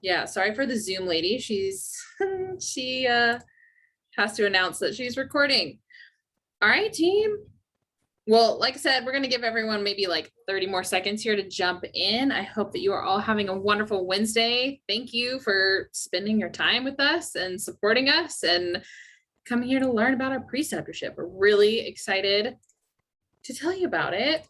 Yeah, sorry for the Zoom lady. She has to announce that she's recording. All right, team. Well, like I said, we're going to give everyone maybe like 30 more seconds here to jump in. I hope that you are all having a wonderful Wednesday. Thank you for spending your time with us and supporting us and coming here to learn about our preceptorship. We're really excited to tell you about it.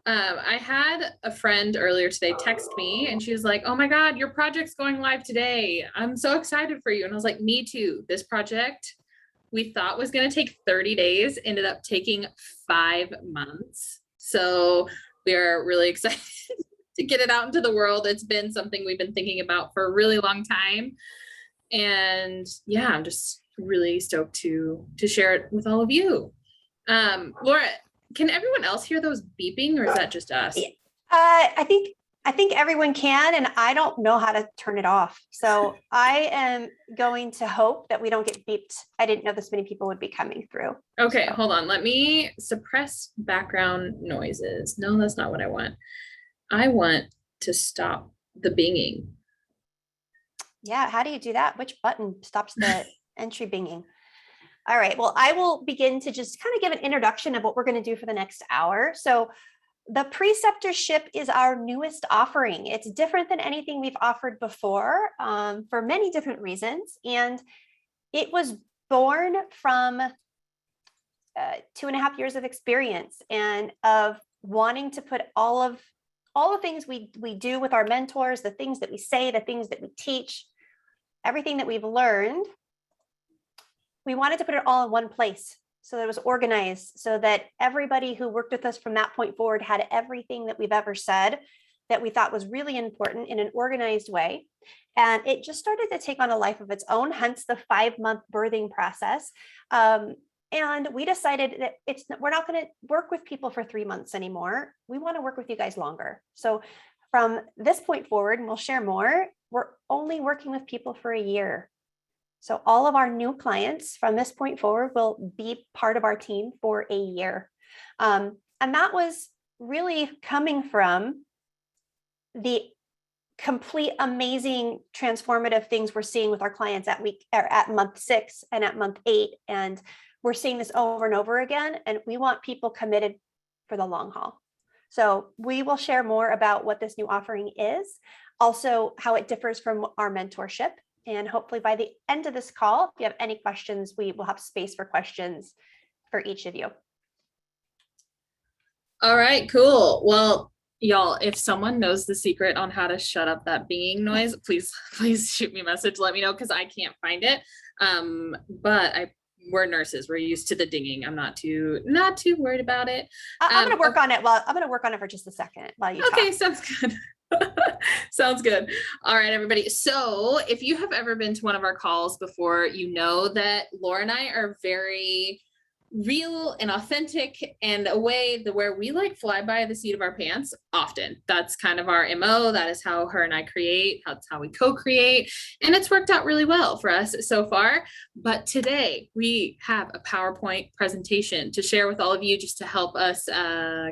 I had a friend earlier today text me and she was like, oh my God, your project's going live today. I'm so excited for you. And I was like, me too. This project we thought was going to take 30 days, ended up taking 5 months. So we are really excited to get it out into the world. It's been something we've been thinking about for a really long time. And yeah, I'm just really stoked to share it with all of you. Laura, can everyone else hear those beeping or is that just us? I think everyone can, and I don't know how to turn it off. So I am going to hope that we don't get beeped. I didn't know this many people would be coming through. Okay, hold on. Let me suppress background noises. No, that's not what I want. I want to stop the binging. Yeah, how do you do that? Which button stops the entry binging? All right, well, I will begin to just kind of give an introduction of what we're going to do for the next hour. So the Preceptorship is our newest offering. It's different than anything we've offered before for many different reasons. And it was born from 2.5 years of experience and of wanting to put all the things we do with our mentors, the things that we say, the things that we teach, everything that we've learned. We wanted to put it all in one place so that it was organized, so that everybody who worked with us from that point forward had everything that we've ever said that we thought was really important in an organized way. And it just started to take on a life of its own, hence the 5-month birthing process. And we decided that we're not going to work with people for 3 months anymore. We want to work with you guys longer. So from this point forward, and we'll share more, we're only working with people for a year. So all of our new clients from this point forward will be part of our team for a year. And that was really coming from the complete amazing transformative things we're seeing with our clients at month 6 and at month 8. And we're seeing this over and over again. And we want people committed for the long haul. So we will share more about what this new offering is, also how it differs from our mentorship. And hopefully by the end of this call, if you have any questions, we will have space for questions for each of you. All right, cool. Well, y'all, if someone knows the secret on how to shut up that binging noise, please shoot me a message. Let me know because I can't find it. But we're nurses. We're used to the dinging. I'm not too worried about it. I'm going to work on it. Well, I'm going to work on it for just a second while you talk. Okay, sounds good. Sounds good. All right, everybody. So if you have ever been to one of our calls before, you know that Laura and I are very real and authentic and a way where we like fly by the seat of our pants often. That's kind of our MO. That is how her and I create. That's how we co-create. And it's worked out really well for us so far. But today we have a PowerPoint presentation to share with all of you just to help us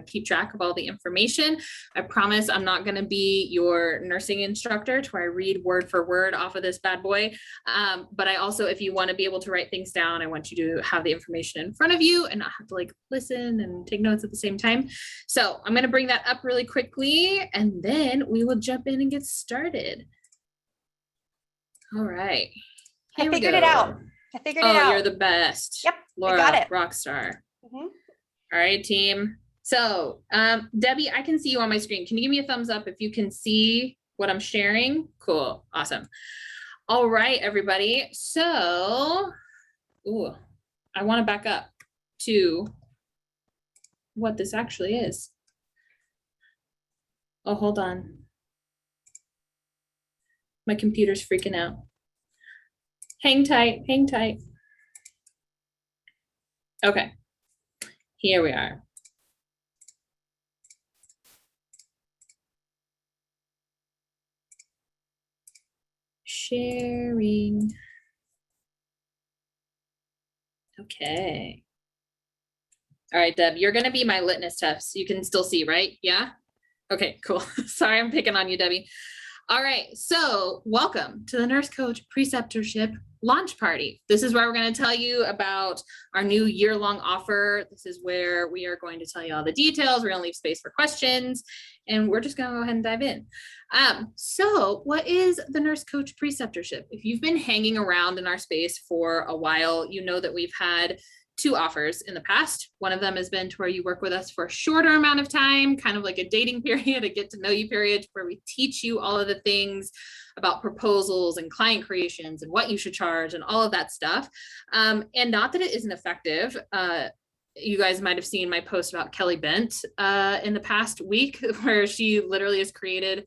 keep track of all the information. I promise I'm not going to be your nursing instructor to where I read word for word off of this bad boy. But I also, if you want to be able to write things down, I want you to have the information in front of you and not have to like listen and take notes at the same time. So I'm going to bring that up really quickly and then we will jump in and get started. All right. I figured it out. Oh, you're the best. Yep. Laura, I got it. rock star. Mm-hmm. All right, team. So Debbie, I can see you on my screen. Can you give me a thumbs up if you can see what I'm sharing? Cool. Awesome. All right, everybody. So, I want to back up to what this actually is. Oh, hold on. My computer's freaking out. Hang tight, hang tight. Okay, here we are. Sharing. Okay. All right, Deb, you're going to be my litmus test. You can still see, right? Yeah? Okay, cool. Sorry, I'm picking on you, Debbie. All right, so welcome to the Nurse Coach Preceptorship Launch Party. This is where we're going to tell you about our new year-long offer. This is where we are going to tell you all the details. We're going to leave space for questions, and we're just going to go ahead and dive in. So what is the Nurse Coach Preceptorship? If you've been hanging around in our space for a while, you know that we've had two offers in the past. One of them has been to where you work with us for a shorter amount of time, kind of like a dating period, a get to know you period, where we teach you all of the things about proposals and client creations and what you should charge and all of that stuff. And not that it isn't effective. You guys might have seen my post about Kelly Bent in the past week, where she literally has created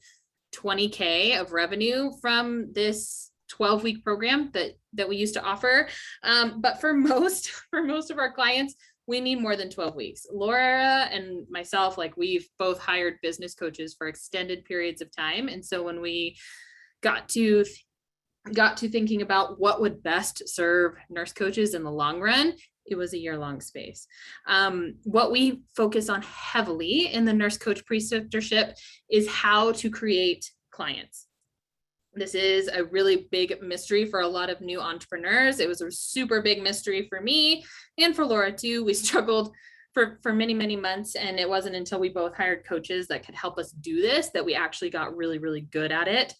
$20K of revenue from this 12-week program that we used to offer. But for most of our clients, we need more than 12 weeks. Laura and myself, like, we've both hired business coaches for extended periods of time. And so when we got to thinking about what would best serve nurse coaches in the long run, it was a year-long space. What we focus on heavily in the Nurse Coach Preceptorship is how to create clients. This is a really big mystery for a lot of new entrepreneurs. It was a super big mystery for me and for Laura too. We struggled for many, many months, and it wasn't until we both hired coaches that could help us do this that we actually got really, really good at it,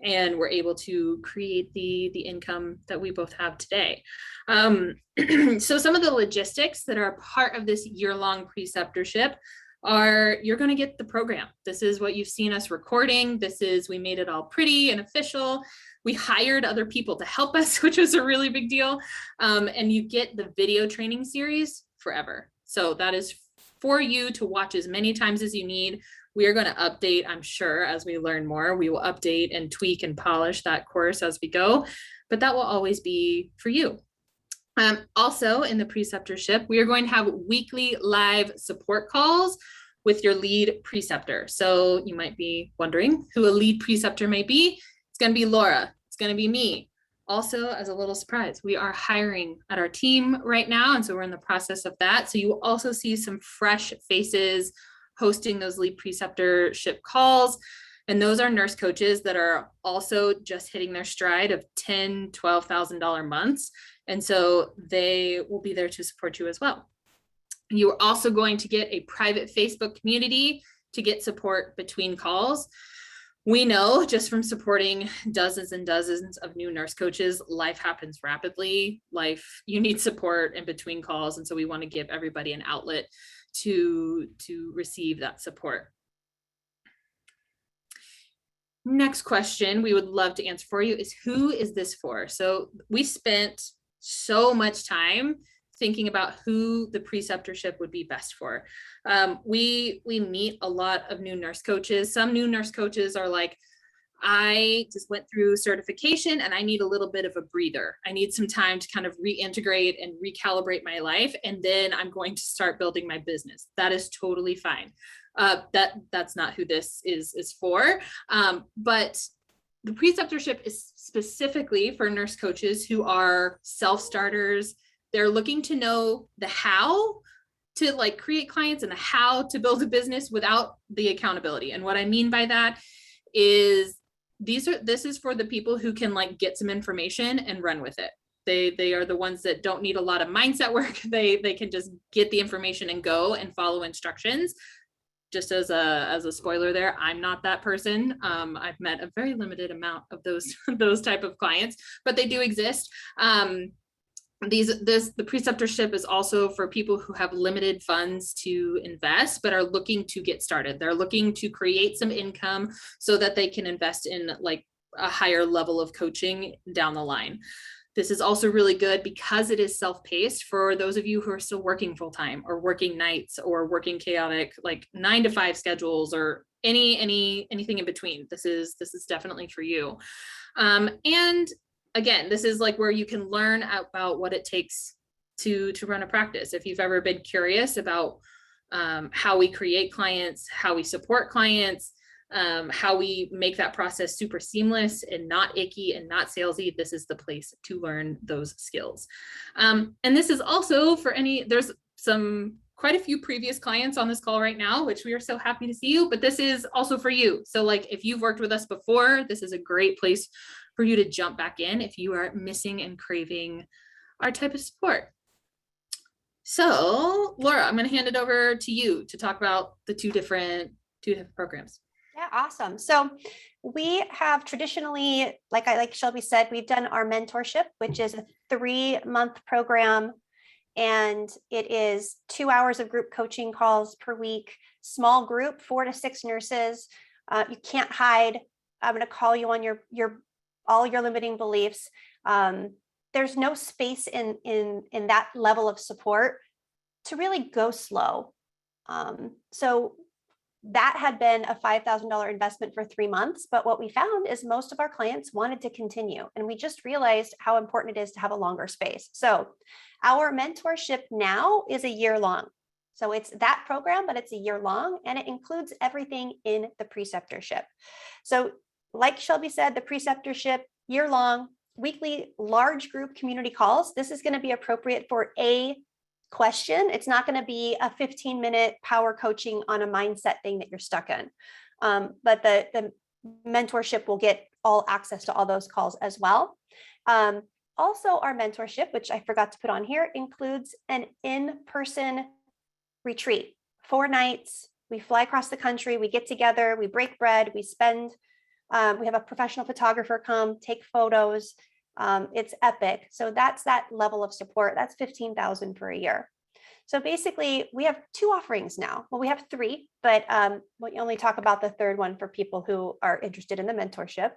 and we're able to create the income that we both have today. So some of the logistics that are part of this year-long preceptorship are, you're going to get the program. This is what you've seen us recording. We made it all pretty and official. We hired other people to help us, which was a really big deal. And you get the video training series forever. So that is for you to watch as many times as you need. We are going to update, I'm sure, as we learn more. We will update and tweak and polish that course as we go, but that will always be for you. Also in the preceptorship, we are going to have weekly live support calls with your lead preceptor. So you might be wondering who a lead preceptor may be. It's going to be Laura. It's going to be me. Also, as a little surprise, we are hiring at our team right now. And so we're in the process of that. So you will also see some fresh faces hosting those lead preceptorship calls. And those are nurse coaches that are also just hitting their stride of $10,000, $12,000 months. And so they will be there to support you as well. You are also going to get a private Facebook community to get support between calls. We know just from supporting dozens and dozens of new nurse coaches, life happens rapidly. You need support in between calls. And so we want to give everybody an outlet to receive that support. Next question we would love to answer for you is, who is this for? So we spent so much time thinking about who the preceptorship would be best for. We meet a lot of new nurse coaches. Some new nurse coaches are like, I just went through certification and I need a little bit of a breather. I need some time to kind of reintegrate and recalibrate my life. And then I'm going to start building my business. That is totally fine. That's not who this is for. But the preceptorship is specifically for nurse coaches who are self-starters. They're looking to know the how to create clients and the how to build a business without the accountability. And what I mean by that is this is for the people who can get some information and run with it. They are the ones that don't need a lot of mindset work. They can just get the information and go and follow instructions. Just as a spoiler there, I'm not that person. I've met a very limited amount of those type of clients, but they do exist. The preceptorship is also for people who have limited funds to invest, but are looking to get started. They're looking to create some income so that they can invest in a higher level of coaching down the line. This is also really good because it is self-paced for those of you who are still working full-time or working nights or working chaotic 9-to-5 schedules or anything in between. This is definitely for you. And again, this is where you can learn about what it takes to run a practice. If you've ever been curious about how we create clients, how we support clients, how we make that process super seamless and not icky and not salesy, this is the place to learn those skills. And this is also for there's some quite a few previous clients on this call right now, which we are so happy to see you, but this is also for you. So like, if you've worked with us before, this is a great place for you to jump back in if you are missing and craving our type of support. So Laura, I'm going to hand it over to you to talk about the two different programs. Yeah, awesome. So we have traditionally, like Shelby said, we've done our mentorship, which is a 3-month program. And it is 2 hours of group coaching calls per week, small group, 4 to 6 nurses. You can't hide. I'm going to call you on all your limiting beliefs. There's no space in that level of support to really go slow. So that had been a $5,000 investment for 3 months. But what we found is most of our clients wanted to continue. And we just realized how important it is to have a longer space. So our mentorship now is a year long. So it's that program, but it's a year long, and it includes everything in the preceptorship. So like Shelby said, the preceptorship, year long, weekly, large group community calls. This is going to be appropriate for a question. It's not going to be a 15-minute power coaching on a mindset thing that you're stuck in. But the mentorship will get all access to all those calls as well. Also, our mentorship, which I forgot to put on here, includes an in-person retreat, 4 nights. We fly across the country, we get together, we break bread, we have a professional photographer come take photos. It's epic. So that's that level of support. That's $15,000 for a year. So basically we have 2 offerings now. Well, we have 3, but we only talk about the third one for people who are interested in the mentorship.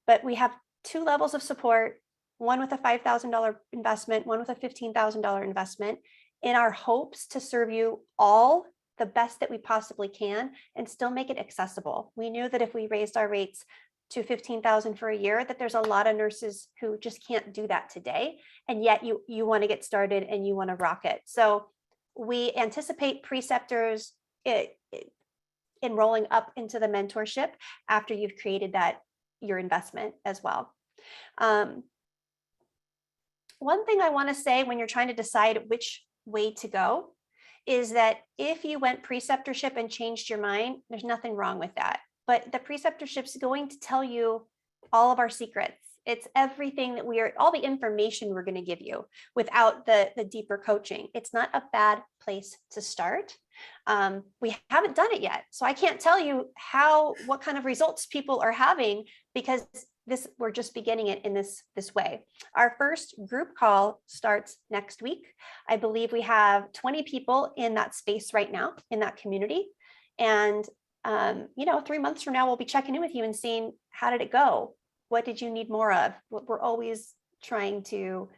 But we have 2 levels of support, one with a $5,000 investment, one with a $15,000 investment, in our hopes to serve you all the best that we possibly can and still make it accessible. We knew that if we raised our rates to $15,000 for a year, that there's a lot of nurses who just can't do that today. And yet you want to get started and you want to rock it. So we anticipate preceptors enrolling up into the mentorship after you've created your investment as well. One thing I want to say when you're trying to decide which way to go is that if you went preceptorship and changed your mind, there's nothing wrong with that. But the preceptorship is going to tell you all of our secrets. It's everything that all the information we're going to give you without the deeper coaching. It's not a bad place to start. We haven't done it yet. So I can't tell you what kind of results people are having, because we're just beginning it in this way. Our first group call starts next week. I believe we have 20 people in that space right now in that community. And 3 months from now, we'll be checking in with you and seeing, how did it go? What did you need more of? We're always trying to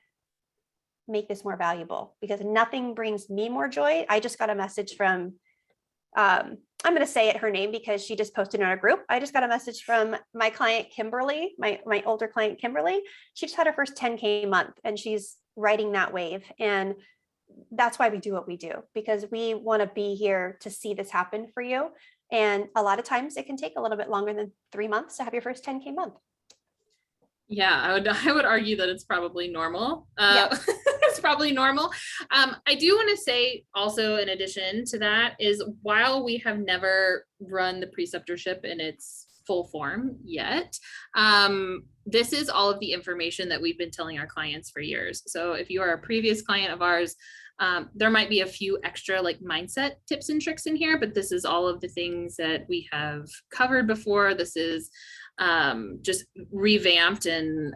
make this more valuable, because nothing brings me more joy. I just got a message from, I'm going to say her name because she just posted in our group. I just got a message from my client, Kimberly, my older client, Kimberly. She just had her first 10K month and she's riding that wave. And that's why we do what we do, because we want to be here to see this happen for you. And a lot of times it can take a little bit longer than 3 months to have your first 10K month. Yeah, I would argue that it's probably normal. It's probably normal. I do want to say also, in addition to that, is while we have never run the preceptorship in its full form yet, this is all of the information that we've been telling our clients for years. So if you are a previous client of ours, there might be a few extra like mindset tips and tricks in here, but this is all of the things that we have covered before. This is just revamped and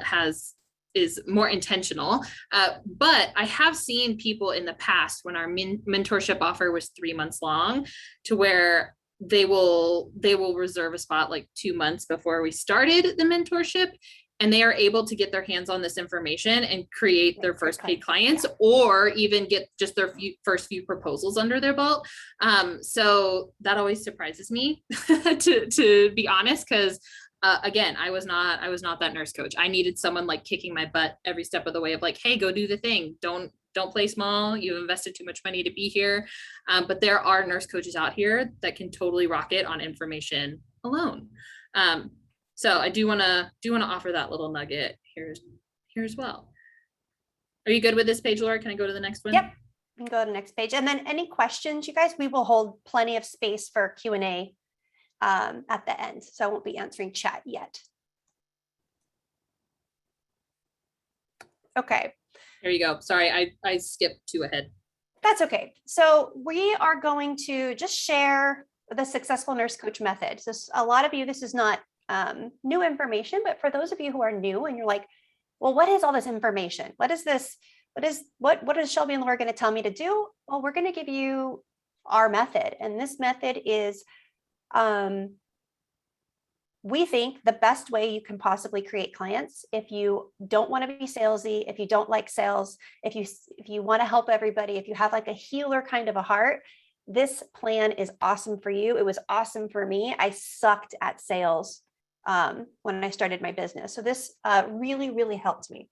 is more intentional. But I have seen people in the past, when our mentorship offer was 3 months long, to where they will reserve a spot like 2 months before we started the mentorship, and they are able to get their hands on this information and create their first paid clients, or even get just their first few proposals under their belt. So that always surprises me to be honest, because again, I was not that nurse coach. I needed someone like kicking my butt every step of the way of like, hey, go do the thing. Don't play small. You've invested too much money to be here. But there are nurse coaches out here that can totally rock it on information alone. So I do want to offer that little nugget here as well. Are you good with this page, Laura? Can I go to the next one? Yep. We can go to the next page. And then any questions, you guys, we will hold plenty of space for Q&A at the end. So I won't be answering chat yet. Okay. There you go. Sorry, I skipped 2 ahead. That's okay. So we are going to just share the successful nurse coach method. So a lot of you, this is not new information, but for those of you who are new and you're like, well, what is all this information? What is this? What is Shelby and Laura going to tell me to do? Well, we're going to give you our method. And this method is, we think the best way you can possibly create clients. If you don't want to be salesy, if you don't like sales, if you want to help everybody, if you have like a healer kind of a heart, this plan is awesome for you. It was awesome for me. I sucked at sales when I started my business. So this really, really helped me.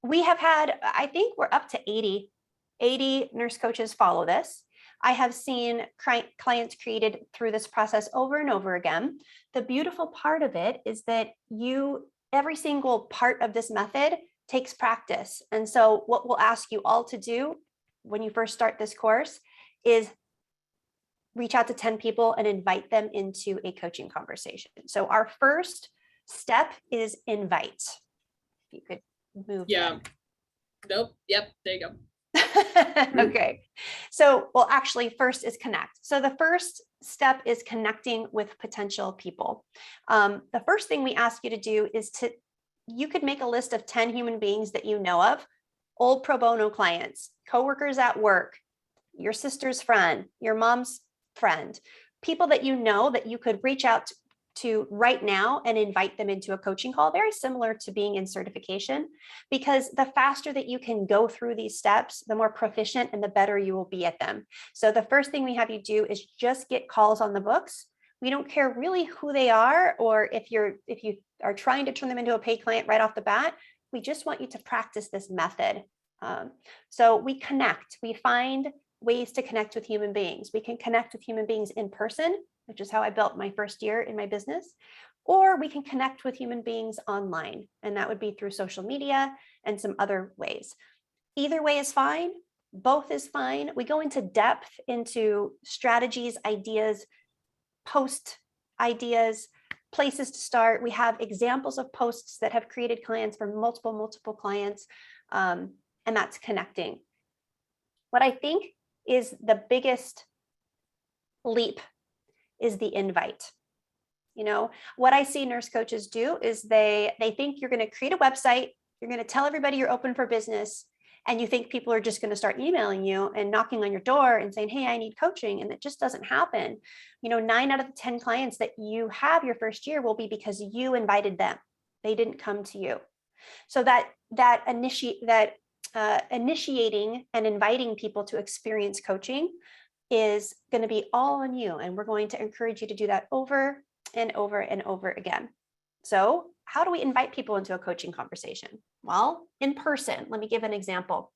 We have had, I think we're up to 80 nurse coaches follow this. I have seen clients created through this process over and over again. The beautiful part of it is that every single part of this method takes practice. And so what we'll ask you all to do when you first start this course is reach out to 10 people and invite them into a coaching conversation. So our first step is invite. If you could move. Yeah. That. Nope. Yep. There you go. Okay. So, well, actually first is connect. So the first step is connecting with potential people. The first thing we ask you to do is you could make a list of 10 human beings that you know of, old pro bono clients, coworkers at work, your sister's friend, your mom's friend, people that you know that you could reach out to right now and invite them into a coaching call, very similar to being in certification, because the faster that you can go through these steps, the more proficient and the better you will be at them. So the first thing we have you do is just get calls on the books. We don't care really who they are, or if you are trying to turn them into a paid client right off the bat. We just want you to practice this method. So we connect, we find ways to connect with human beings. We can connect with human beings in person, which is how I built my first year in my business, or we can connect with human beings online, and that would be through social media and some other ways. Either way is fine. Both is fine. We go into depth into strategies, ideas, post ideas, places to start. We have examples of posts that have created clients for multiple clients, and that's connecting. What I think is the biggest leap is the invite. You know, what I see nurse coaches do is they think you're going to create a website, you're going to tell everybody you're open for business, and you think people are just going to start emailing you and knocking on your door and saying, hey, I need coaching. And it just doesn't happen. You know, 9 out of the 10 clients that you have your first year will be because you invited them. They didn't come to you. So initiating and inviting people to experience coaching is going to be all on you. And we're going to encourage you to do that over and over and over again. So how do we invite people into a coaching conversation? Well, in person. Let me give an example.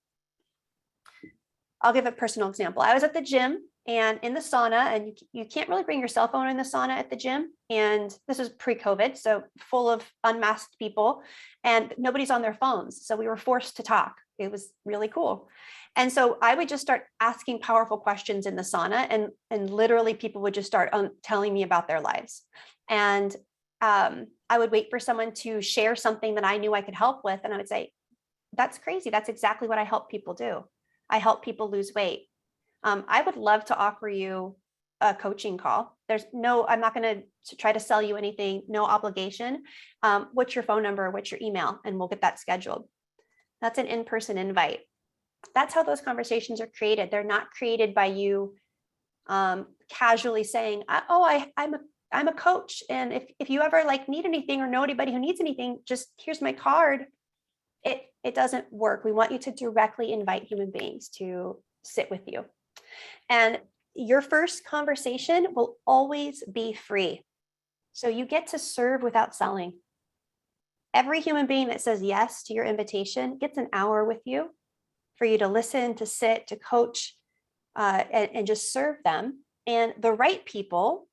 I'll give a personal example. I was at the gym and in the sauna, and you can't really bring your cell phone in the sauna at the gym. And this was pre-COVID, so full of unmasked people and nobody's on their phones. So we were forced to talk. It was really cool. And so I would just start asking powerful questions in the sauna, and literally people would just start telling me about their lives. And I would wait for someone to share something that I knew I could help with. And I would say, that's crazy. That's exactly what I help people do. I help people lose weight. I would love to offer you a coaching call. I'm not going to try to sell you anything, no obligation. What's your phone number? What's your email? And we'll get that scheduled. That's an in-person invite. That's how those conversations are created. They're not created by you casually saying, I'm a coach. And if you ever need anything or know anybody who needs anything, just here's my card. It doesn't work. We want you to directly invite human beings to sit with you. And your first conversation will always be free. So you get to serve without selling. Every human being that says yes to your invitation gets an hour with you for you to listen, to sit, to coach, and just serve them. And the right people,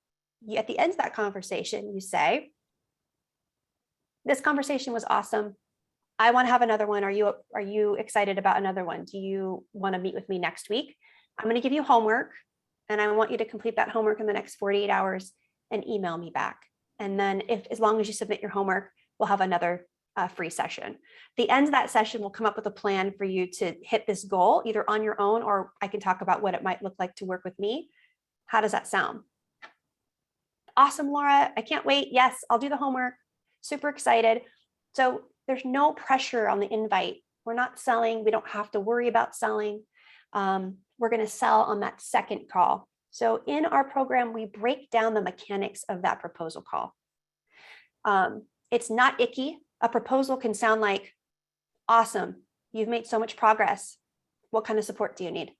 at the end of that conversation, you say, this conversation was awesome. I want to have another one. Are you excited about another one? Do you want to meet with me next week? I'm going to give you homework, and I want you to complete that homework in the next 48 hours and email me back. And then as long as you submit your homework, we'll have another free session. The end of that session, we'll come up with a plan for you to hit this goal, either on your own, or I can talk about what it might look like to work with me. How does that sound? Awesome, Laura. I can't wait. Yes, I'll do the homework. Super excited. So there's no pressure on the invite. We're not selling. We don't have to worry about selling. We're going to sell on that second call. So in our program, we break down the mechanics of that proposal call. It's not icky. A proposal can sound like, awesome, you've made so much progress. What kind of support do you need?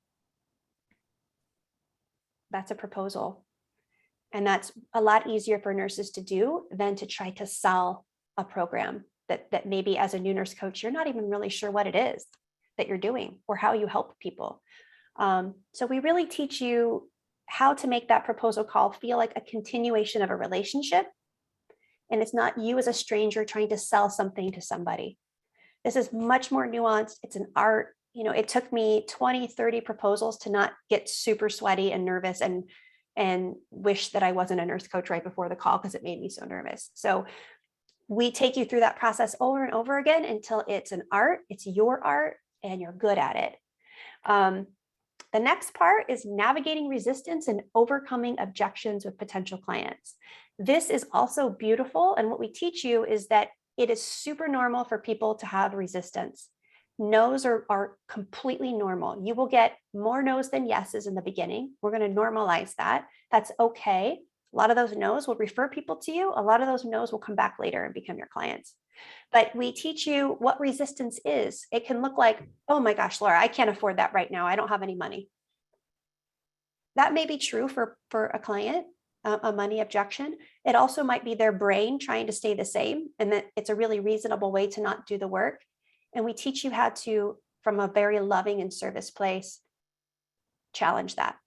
That's a proposal. And that's a lot easier for nurses to do than to try to sell a program that maybe as a new nurse coach, you're not even really sure what it is that you're doing or how you help people. So we really teach you how to make that proposal call feel like a continuation of a relationship. And it's not you as a stranger trying to sell something to somebody. This is much more nuanced. It's an art. You know, it took me 20, 30 proposals to not get super sweaty and nervous and wish that I wasn't a nurse coach right before the call because it made me so nervous. So we take you through that process over and over again until it's an art, it's your art, and you're good at it. The next part is navigating resistance and overcoming objections with potential clients. This is also beautiful. And what we teach you is that it is super normal for people to have resistance. No's are completely normal. You will get more no's than yeses in the beginning. We're going to normalize that. That's okay. A lot of those no's will refer people to you. A lot of those no's will come back later and become your clients. But we teach you what resistance is. It can look like, oh my gosh, Laura, I can't afford that right now. I don't have any money. That may be true for a client, a money objection. It also might be their brain trying to stay the same, and that it's a really reasonable way to not do the work. And we teach you how to, from a very loving and service place, challenge that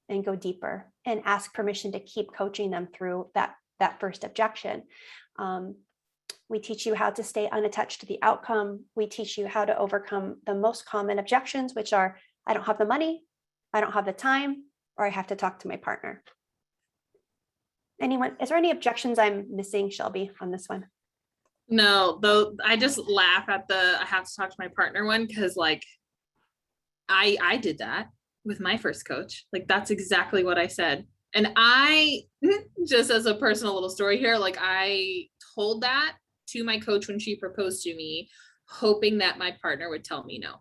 and go deeper and ask permission to keep coaching them through that first objection. We teach you how to stay unattached to the outcome. We teach you how to overcome the most common objections, which are, I don't have the money, I don't have the time, or I have to talk to my partner. Anyone, is there any objections I'm missing, Shelby, on this one? No, though I just laugh at the I have to talk to my partner one, because like I did that with my first coach. Like that's exactly what I said. And I, just as a personal little story here, like I told that to my coach when she proposed to me, hoping that my partner would tell me no,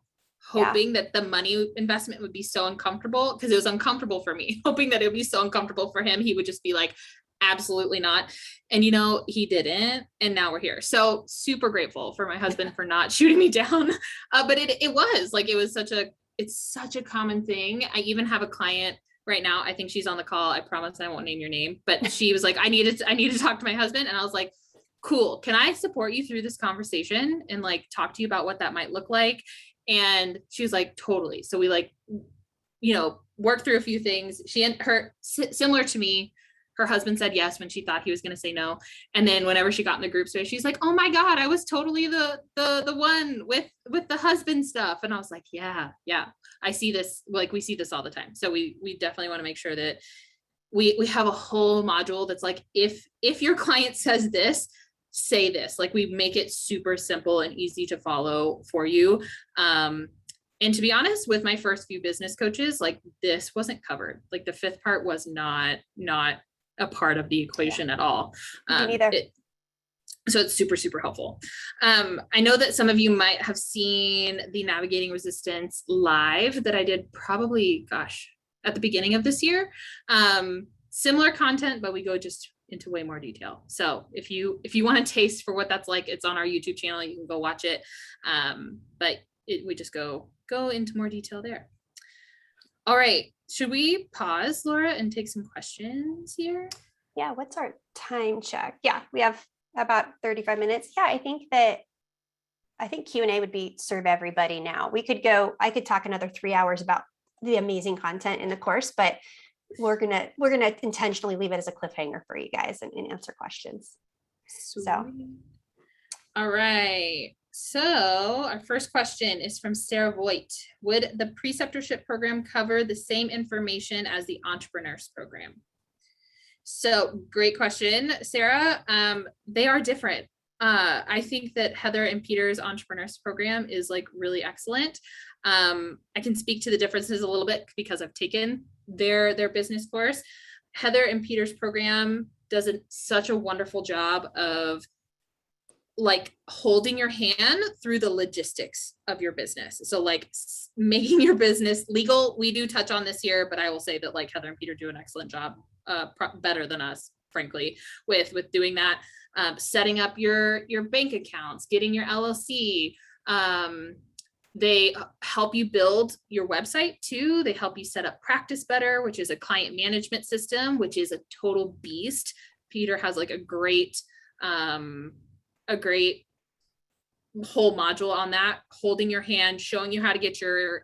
hoping that the money investment would be so uncomfortable, because it was uncomfortable for me, hoping that it would be so uncomfortable for him. He would just be like, absolutely not. And, you know, he didn't. And now we're here. So super grateful for my husband for not shooting me down. But it was like, it's such a common thing. I even have a client right now. I think she's on the call. I promise I won't name your name, but she was like, I need to talk to my husband. And I was like, cool. Can I support you through this conversation and like talk to you about what that might look like? And she was like, totally. So we like, you know, worked through a few things. She and her, similar to me, her husband said yes when she thought he was going to say no. And then whenever she got in the group space, she's like, oh my God, I was totally the one with the husband stuff. And I was like, yeah, I see this, like we see this all the time. So we definitely want to make sure that we have a whole module that's like, if your client says this, say this, like we make it super simple and easy to follow for you. And to be honest, with my first few business coaches, like this wasn't covered. Like the fifth part was not a part of the equation at all. Me neither. So it's super, super helpful. I know that some of you might have seen the Navigating Resistance live that I did probably, at the beginning of this year. Similar content, but we go just into way more detail. So if you want a taste for what that's like, it's on our YouTube channel. You can go watch it. But we just go into more detail there. All right. Should we pause, Laura, and take some questions here? Yeah. What's our time check? Yeah, we have about 35 minutes. Yeah, I think Q&A would serve everybody now. I could talk another 3 hours about the amazing content in the course, but we're gonna intentionally leave it as a cliffhanger for you guys and answer questions. Sweet. So All right. So our first question is from Sarah Voigt. Would the preceptorship program cover the same information as the entrepreneurs program? So great question, Sarah. They are different. I think that Heather and Peter's entrepreneurs program is like really excellent. I can speak to the differences a little bit because I've taken their business course. Heather and Peter's program does such a wonderful job of like holding your hand through the logistics of your business. So like making your business legal. We do touch on this here, but I will say that like Heather and Peter do an excellent job, better than us, frankly, with doing that. Setting up your bank accounts, getting your LLC. They help you build your website too. They help you set up Practice Better, which is a client management system, which is a total beast. Peter has like a great whole module on that, holding your hand, showing you how to get your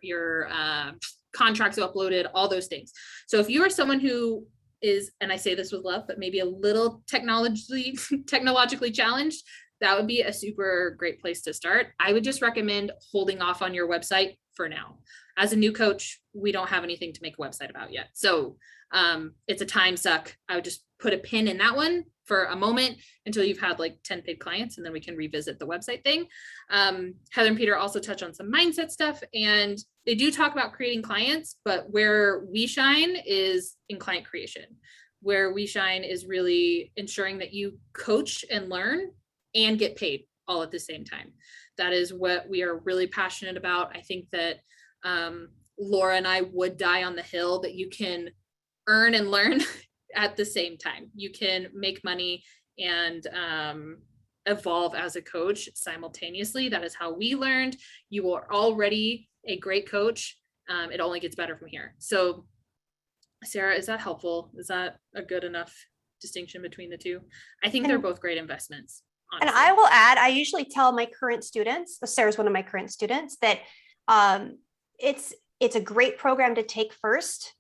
contracts uploaded, all those things. So if you are someone who is, and I say this with love, but maybe a little technologically challenged, that would be a super great place to start. I would just recommend holding off on your website for now. As a new coach, we don't have anything to make a website about yet. So it's a time suck. I would just put a pin in that one for a moment until you've had like 10 paid clients, and then we can revisit the website thing. Heather and Peter also touch on some mindset stuff, and they do talk about creating clients, but where we shine is in client creation. Where we shine is really ensuring that you coach and learn and get paid all at the same time. That is what we are really passionate about. I think that Laura and I would die on the hill that you can earn and learn at the same time. You can make money and evolve as a coach simultaneously. That is how we learned. You are already a great coach. It only gets better from here. So Sarah, is that helpful? Is that a good enough distinction between the two? I think they're both great investments. Honestly. And I will add, I usually tell my current students, Sarah's one of my current students, that it's a great program to take first,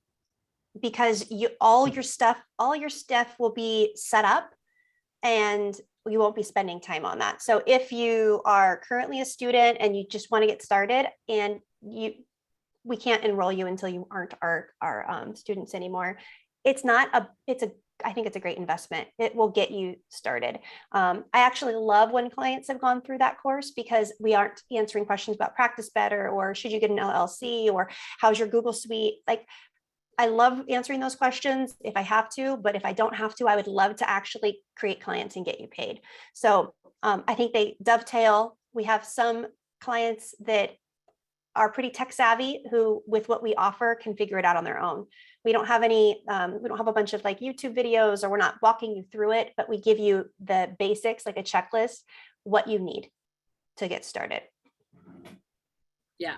because all your stuff will be set up and you won't be spending time on that. So if you are currently a student and you just want to get started, and we can't enroll you until you aren't our students anymore. I think it's a great investment. It will get you started. I actually love when clients have gone through that course, because we aren't answering questions about Practice Better, or should you get an LLC, or how's your Google Suite. Like, I love answering those questions if I have to, but if I don't have to, I would love to actually create clients and get you paid. So I think they dovetail. We have some clients that are pretty tech savvy, who with what we offer can figure it out on their own. We don't have we don't have a bunch of like YouTube videos, or we're not walking you through it, but we give you the basics, like a checklist, what you need to get started. Yeah.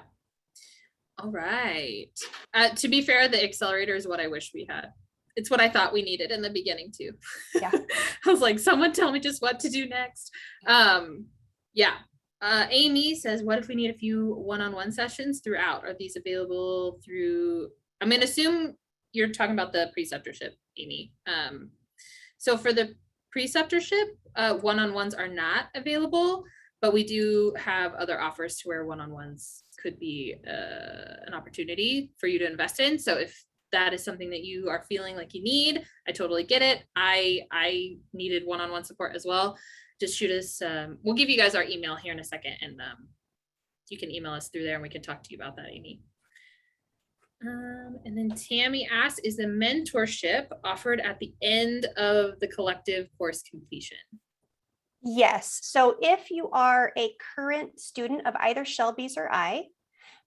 All right. To be fair, the Accelerator is what I wish we had. It's what I thought we needed in the beginning too. Yeah. I was like, someone tell me just what to do next. Yeah. Amy says, what if we need a few one-on-one sessions throughout? Are these available through, I'm going to assume you're talking about the preceptorship, Amy. So for the preceptorship, one-on-ones are not available, but we do have other offers to where one-on-ones could be an opportunity for you to invest in. So if that is something that you are feeling like you need, I totally get it. I needed one-on-one support as well. Just shoot us. We'll give you guys our email here in a second, and you can email us through there and we can talk to you about that, Amy. And then Tammy asks, is the mentorship offered at the end of the collective course completion? Yes. So if you are a current student of either Shelby's or I,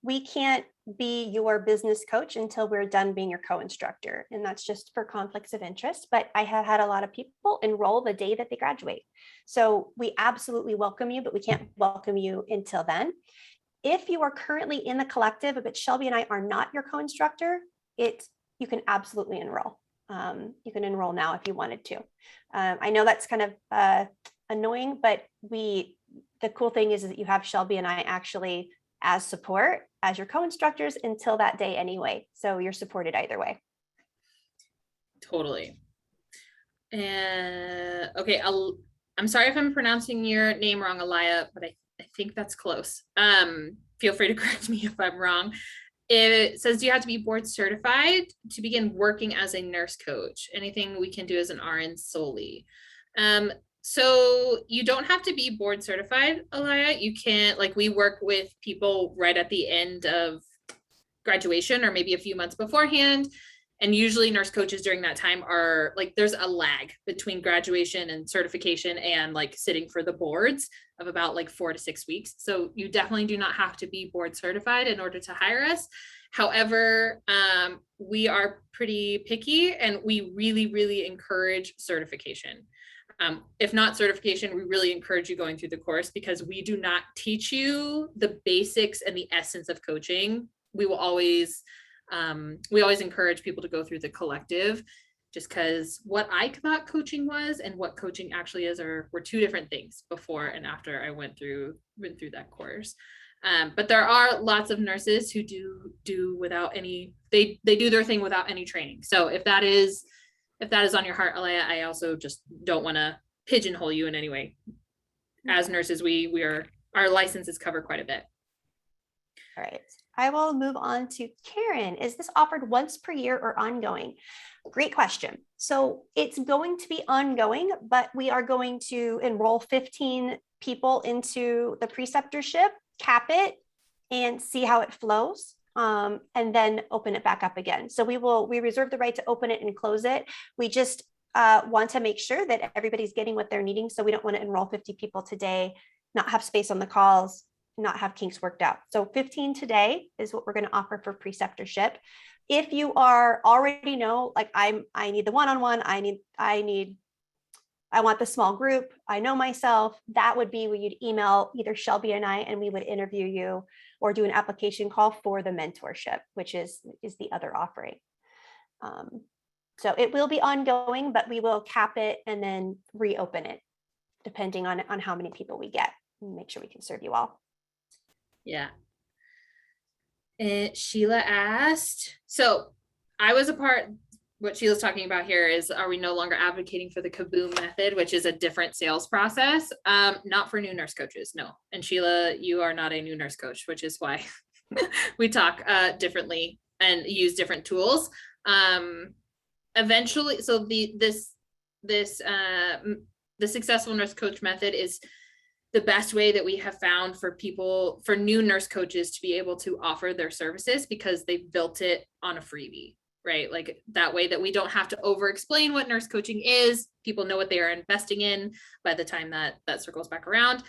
we can't be your business coach until we're done being your co-instructor. And that's just for conflicts of interest. But I have had a lot of people enroll the day that they graduate. So we absolutely welcome you, but we can't welcome you until then. If you are currently in the collective, but Shelby and I are not your co-instructor, you can absolutely enroll. You can enroll now if you wanted to. I know that's kind of annoying, but the cool thing is that you have Shelby and I actually as support as your co-instructors until that day anyway. So you're supported either way. Totally. And okay, I'm sorry if I'm pronouncing your name wrong, Alaya, but I think that's close. Feel free to correct me if I'm wrong. It says you have to be board certified to begin working as a nurse coach. Anything we can do as an RN solely. So you don't have to be board certified, Alaya. You can't, like, we work with people right at the end of graduation or maybe a few months beforehand. And usually nurse coaches during that time are like, there's a lag between graduation and certification and like sitting for the boards of about like 4 to 6 weeks. So you definitely do not have to be board certified in order to hire us. However, we are pretty picky and we really, really encourage certification. If not certification, we really encourage you going through the course because we do not teach you the basics and the essence of coaching. We always encourage people to go through the collective just because what I thought coaching was and what coaching actually is were two different things before and after I went through that course. But there are lots of nurses who do without any, they do their thing without any training. So if that is on your heart, Alaya, I also just don't want to pigeonhole you in any way. As nurses, our licenses cover quite a bit. All right. I will move on to Karen. Is this offered once per year or ongoing? Great question. So it's going to be ongoing, but we are going to enroll 15 people into the preceptorship, cap it, and see how it flows. And then open it back up again. So we reserve the right to open it and close it. We just want to make sure that everybody's getting what they're needing. So we don't want to enroll 50 people today, not have space on the calls, not have kinks worked out. So 15 today is what we're going to offer for preceptorship. If you are already know, like I need the one-on-one, I want the small group, I know myself, that would be where you'd email either Shelby and I, and we would interview you or do an application call for the mentorship, which is the other offering. So it will be ongoing, but we will cap it and then reopen it depending on how many people we get and make sure we can serve you all. Yeah. And Sheila asked, so I was a part, what Sheila's talking about here is, are we no longer advocating for the Kaboom method, which is a different sales process? Not for new nurse coaches, no. And Sheila, you are not a new nurse coach, which is why we talk differently and use different tools. Eventually, so the successful nurse coach method is the best way that we have found for new nurse coaches to be able to offer their services because they've built it on a freebie, right? Like that way that we don't have to over explain what nurse coaching is. People know what they are investing in by the time that circles back around.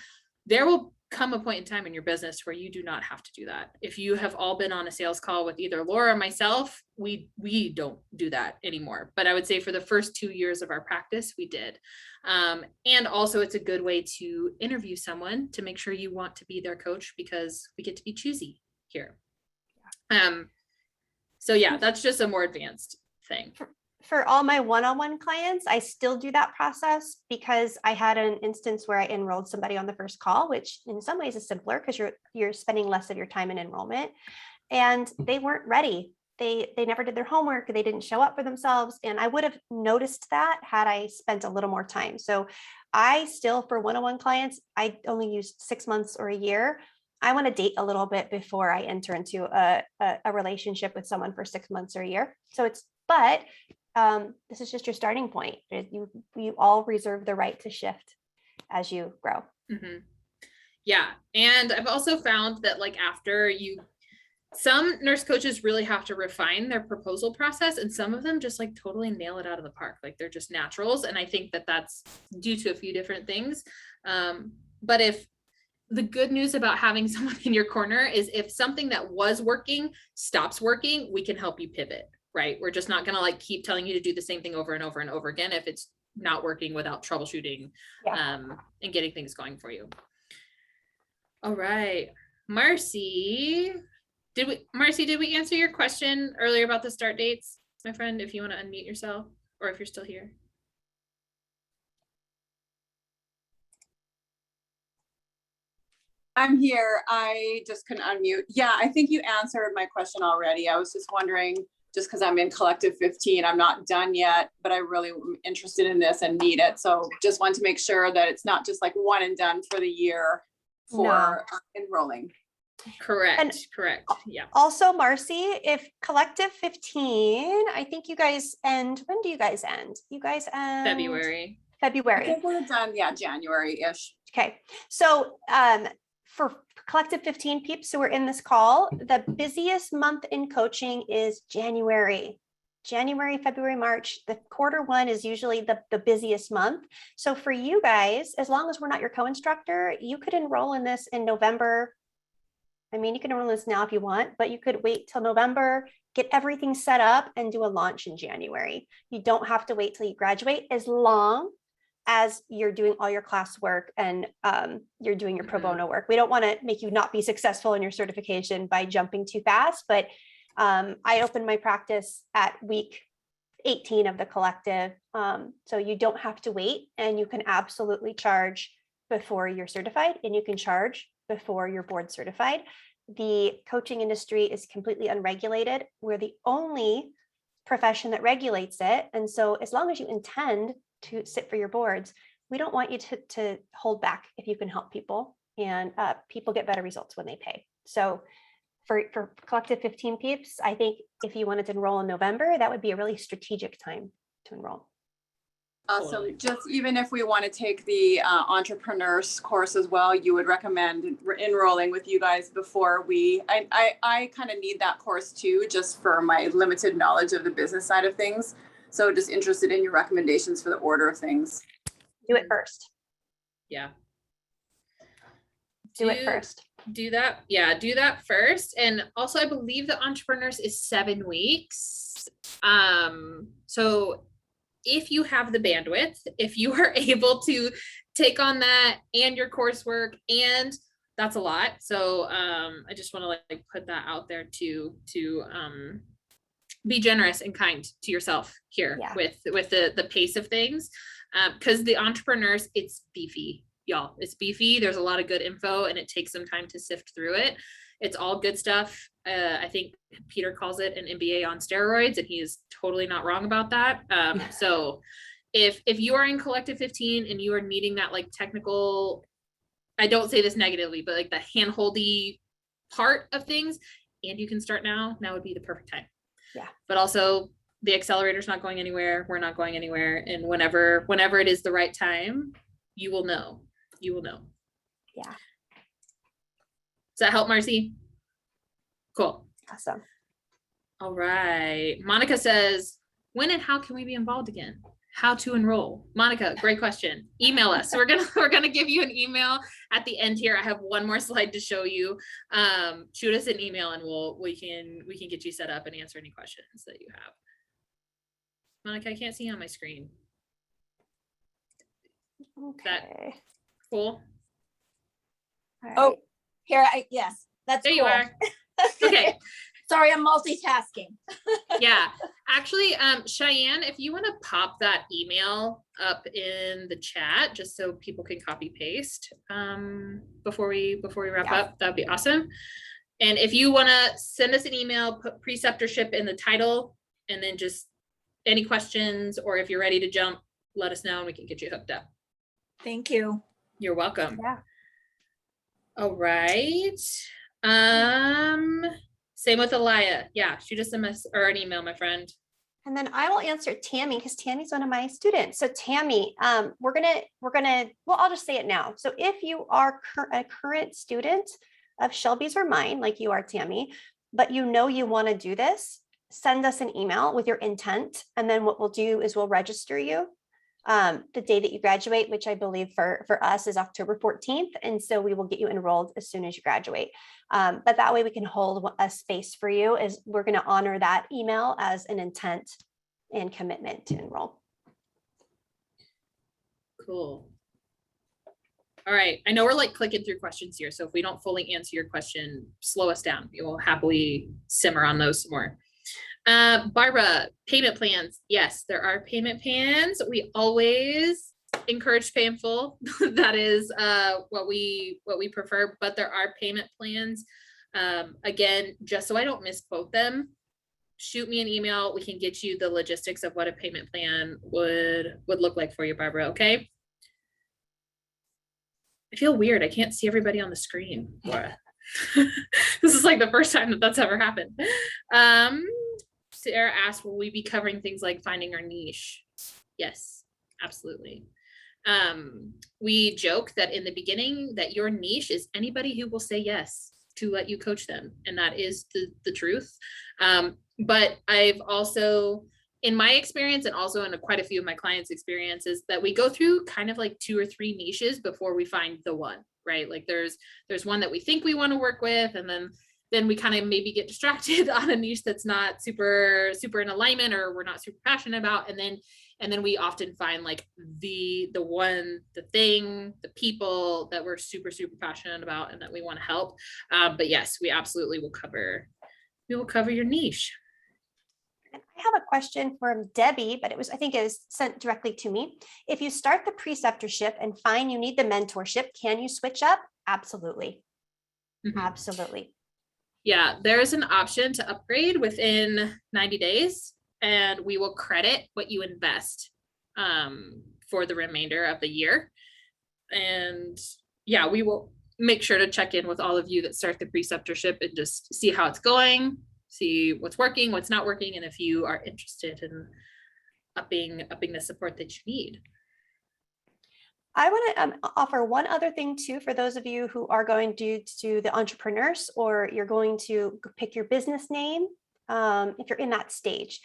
There will come a point in time in your business where you do not have to do that. If you have all been on a sales call with either Laura or myself, we don't do that anymore. But I would say for the first 2 years of our practice, we did. And also it's a good way to interview someone to make sure you want to be their coach because we get to be choosy here. So yeah, that's just a more advanced thing. For all my one-on-one clients, I still do that process because I had an instance where I enrolled somebody on the first call, which in some ways is simpler because you're spending less of your time in enrollment, and they weren't ready. They never did their homework. They didn't show up for themselves. And I would have noticed that had I spent a little more time. So I still, for one-on-one clients, I only use 6 months or a year. I want to date a little bit before I enter into a relationship with someone for 6 months or a year. So this is just your starting point. You all reserve the right to shift as you grow. Mm-hmm. Yeah. And I've also found that like some nurse coaches really have to refine their proposal process, and some of them just like totally nail it out of the park. Like they're just naturals. And I think that that's due to a few different things. But if the good news about having someone in your corner is if something that was working stops working, we can help you pivot. Right? We're just not going to like keep telling you to do the same thing over and over and over again if it's not working without troubleshooting and getting things going for you. All right. Marcy, did we answer your question earlier about the start dates, my friend, if you want to unmute yourself or if you're still here? I'm here. I just couldn't unmute. Yeah, I think you answered my question already. I was just wondering just because I'm in Collective 15. I'm not done yet, but I really am interested in this and need it. So just want to make sure that it's not just like one and done for the year for enrolling. Correct. Correct. Yeah. Also, Marcy, if Collective 15, I think you guys end, when do you guys end? You guys end February. I think we're done, January-ish. Okay. So for Collective 15 peeps who are in this call, the busiest month in coaching is January. January, February, March. The quarter one is usually the busiest month. So for you guys, as long as we're not your co-instructor, you could enroll in this in November. I mean, you can enroll in this now if you want, but you could wait till November, get everything set up and do a launch in January. You don't have to wait till you graduate, as long as you're doing all your classwork and you're doing your pro bono work. We don't want to make you not be successful in your certification by jumping too fast, but I opened my practice at week 18 of the collective. So you don't have to wait, and you can absolutely charge before you're certified, and you can charge before you're board certified. The coaching industry is completely unregulated. We're the only profession that regulates it. And so as long as you intend to sit for your boards, we don't want you to hold back if you can help people, and people get better results when they pay. So for Collective 15 peeps, I think if you wanted to enroll in November, that would be a really strategic time to enroll. Awesome. Just even if we want to take the entrepreneurs course as well, you would recommend enrolling with you guys before I kind of need that course too, just for my limited knowledge of the business side of things. So just interested in your recommendations for the order of things. Do it first. Yeah. Do it first. Do that. Yeah, do that first. And also, I believe the entrepreneurs is 7 weeks. So if you have the bandwidth, if you are able to take on that and your coursework, and that's a lot. So I just want to like put that out there to be generous and kind to yourself here with the pace of things. Because the entrepreneurs, it's beefy, y'all. It's beefy. There's a lot of good info, and it takes some time to sift through it. It's all good stuff. I think Peter calls it an MBA on steroids, and he is totally not wrong about that. So if you are in Collective 15 and you are needing that like technical, I don't say this negatively, but like the hand-holdy part of things, and you can start now would be the perfect time. Yeah. But also the accelerator's not going anywhere. We're not going anywhere. And whenever it is the right time, you will know. You will know. Yeah. Does that help, Marcy? Cool. Awesome. All right. Monica says, when and how can we be involved again? How to enroll? Monica, great question. Email us. So we're gonna give you an email at the end here. I have one more slide to show you. Shoot us an email, and we can get you set up and answer any questions that you have. Monica, I can't see on my screen. Okay. That cool? Oh, here yes, that's there cool. You are. Okay. Sorry, I'm multitasking. Yeah, actually, Cheyenne, if you want to pop that email up in the chat, just so people can copy paste before we wrap up, that'd be awesome. And if you want to send us an email, put Preceptorship in the title, and then just any questions, or if you're ready to jump, let us know and we can get you hooked up. Thank you. You're welcome. Yeah. All right. Same with Elia. Yeah, shoot us an email, my friend. And then I will answer Tammy, because Tammy's one of my students. So Tammy, we're gonna, well, I'll just say it now. So if you are a current student of Shelby's or mine, like you are, Tammy, but you know you want to do this, send us an email with your intent. And then what we'll do is we'll register you the day that you graduate, which I believe for us is October 14th. And so we will get you enrolled as soon as you graduate. But that way we can hold a space for you, as we're going to honor that email as an intent and commitment to enroll. Cool. All right. I know we're like clicking through questions here. So if we don't fully answer your question, slow us down. We will happily simmer on those some more. Barbara, payment plans. Yes, there are payment plans. We always encourage pay in full. That is what we prefer, but there are payment plans. Again, just so I don't misquote them, shoot me an email. We can get you the logistics of what a payment plan would look like for you, Barbara. Okay. I feel weird. I can't see everybody on the screen, Laura. This is like the first time that that's ever happened. Sarah asked, will we be covering things like finding our niche? Yes, absolutely. We joke that in the beginning that your niche is anybody who will say yes to let you coach them. And that is the truth. But I've also, in my experience, and also in quite a few of my clients' experiences, that we go through kind of like 2 or 3 niches before we find the one, right? Like there's one that we think we want to work with, and then we kind of maybe get distracted on a niche that's not super in alignment, or we're not super passionate about. And then we often find like the one, the thing, the people that we're super passionate about and that we want to help. But yes, we absolutely will cover your niche. I have a question from Debbie, but I think it was sent directly to me. If you start the preceptorship and find you need the mentorship, can you switch up? Absolutely. Mm-hmm. Absolutely. Yeah, there's an option to upgrade within 90 days, and we will credit what you invest for the remainder of the year. And yeah, we will make sure to check in with all of you that start the preceptorship and just see how it's going, see what's working, what's not working, and if you are interested in upping the support that you need. I want to offer one other thing too, for those of you who are going to do the entrepreneurs, or you're going to pick your business name, if you're in that stage.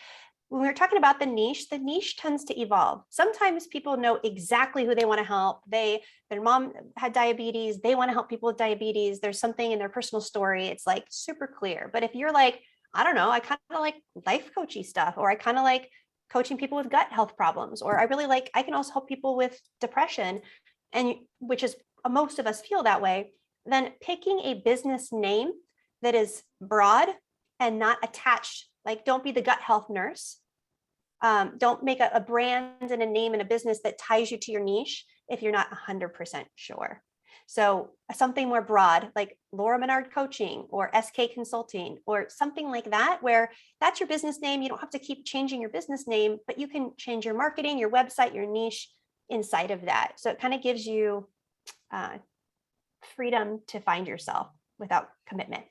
When we're talking about the niche tends to evolve. Sometimes people know exactly who they want to help. Their mom had diabetes. They want to help people with diabetes. There's something in their personal story. It's like super clear. But if you're like, I don't know, I kind of like life coachy stuff, or I kind of like coaching people with gut health problems, or I can also help people with depression, and which is most of us feel that way, then picking a business name that is broad and not attached, like don't be the gut health nurse. Don't make a brand and a name and a business that ties you to your niche if you're not 100% sure. So something more broad, like Laura Menard Coaching or SK Consulting or something like that, where that's your business name. You don't have to keep changing your business name, but you can change your marketing, your website, your niche inside of that. So it kind of gives you freedom to find yourself without commitment.